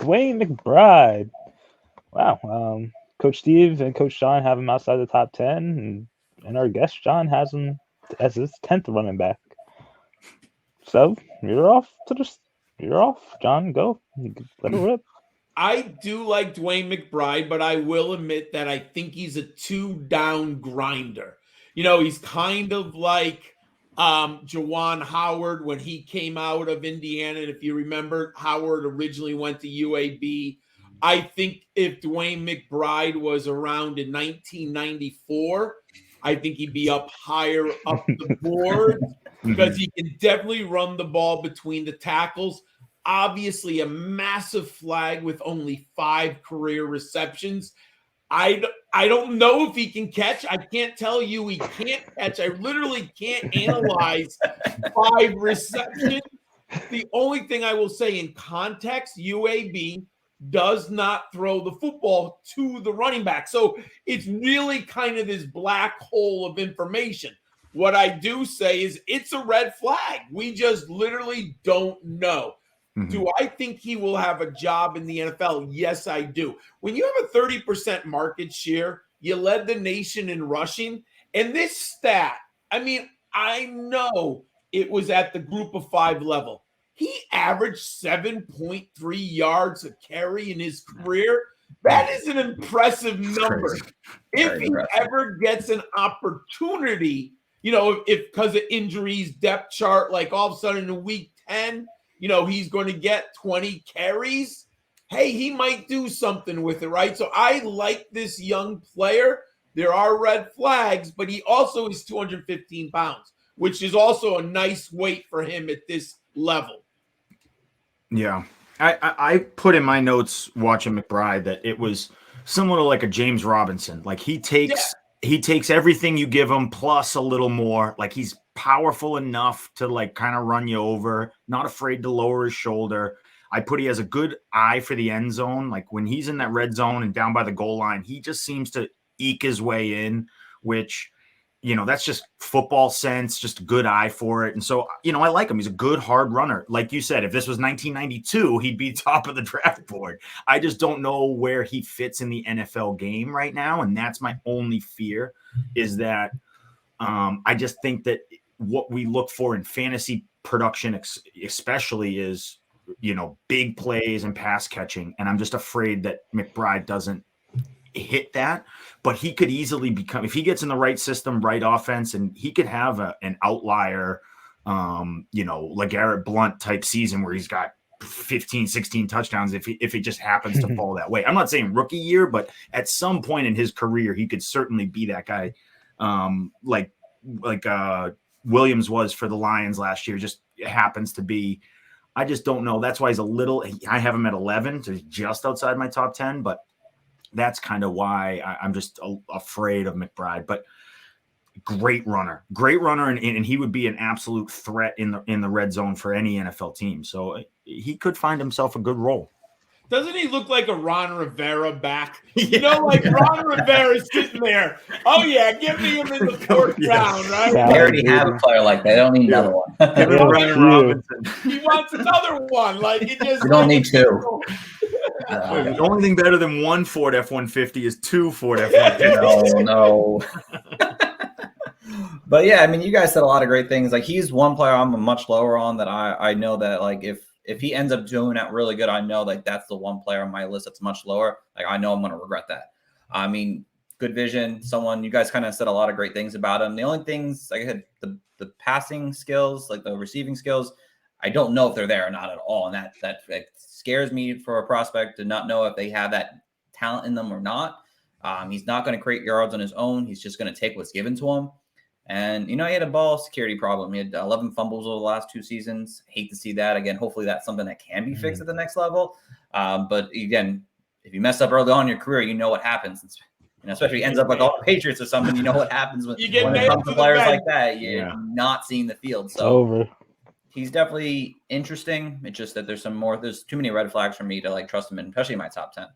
DeWayne McBride. Wow. Coach Steve and Coach John have him outside the top 10, and our guest John has him as his 10th running back. So you're off, John. Go. Let it rip. I do like DeWayne McBride, but I will admit that I think he's a 2-down grinder. He's kind of like Juwan Howard when he came out of Indiana. And if you remember, Howard originally went to UAB. I think if DeWayne McBride was around in 1994, I think he'd be up higher up the board because he can definitely run the ball between the tackles. Obviously, a massive flag with only 5 career receptions. I don't know if he can catch. I can't tell you he can't catch. I literally can't analyze 5 receptions. The only thing I will say in context, UAB does not throw the football to the running back. So it's really kind of this black hole of information. What I do say is it's a red flag. We just literally don't know. Do I think he will have a job in the NFL? Yes, I do. When you have a 30% market share, you led the nation in rushing. And this stat, I know it was at the group of 5 level. He averaged 7.3 yards a carry in his career. That is an impressive number. If he ever gets an opportunity, if because of injuries, depth chart, like all of a sudden in week 10, he's going to get 20 carries. Hey, he might do something with it, right? So I like this young player. There are red flags, but he also is 215 pounds, which is also a nice weight for him at this level. Yeah. I put in my notes watching McBride that it was similar to like a James Robinson. Like he takes everything you give him plus a little more. Like he's powerful enough to like kind of run you over, not afraid to lower his shoulder. He has a good eye for the end zone. Like when he's in that red zone and down by the goal line, he just seems to eke his way in, which, that's just football sense, just a good eye for it. And so, I like him. He's a good hard runner. Like you said, if this was 1992, he'd be top of the draft board. I just don't know where he fits in the NFL game right now. And that's my only fear is that I just think that what we look for in fantasy production, especially is, big plays and pass catching. And I'm just afraid that McBride doesn't hit that, but he could easily become, if he gets in the right system, right offense, and he could have an outlier, LeGarrette Blount type season where he's got 15, 16 touchdowns if it just happens to fall that way. I'm not saying rookie year, but at some point in his career, he could certainly be that guy. Like Williams was for the Lions last year, just happens to be. I just don't know. That's why I have him at 11, so he's just outside my top 10, but that's kind of why I'm just afraid of McBride. But great runner, and he would be an absolute threat in the red zone for any NFL team. So he could find himself a good role. Doesn't he look like a Ron Rivera back? Ron Rivera's sitting there. Oh, yeah, give me him in the 4th round, right? They already have a player like that. They don't need another one. He wants another one. You don't need 2. The only thing better than 1 Ford F-150 is 2 Ford F-150. No. But, yeah, you guys said a lot of great things. Like, he's one player I'm much lower on that I know that, like, if he ends up doing that really good, I know like that's the one player on my list that's much lower. Like I know I'm going to regret that. Good vision. You guys kind of said a lot of great things about him. The only things like I had the passing skills, like the receiving skills, I don't know if they're there or not at all. And that scares me for a prospect to not know if they have that talent in them or not. He's not going to create yards on his own. He's just going to take what's given to him. And, he had a ball security problem. He had 11 fumbles over the last 2 seasons. Hate to see that. Again, hopefully that's something that can be fixed at the next level. But again, if you mess up early on in your career, you know what happens. Especially if he ends up like all the Patriots or something, you know what happens when it comes to players like that. You're not seeing the field. So he's definitely interesting. It's just that there's too many red flags for me to like trust him in, especially in my top 10.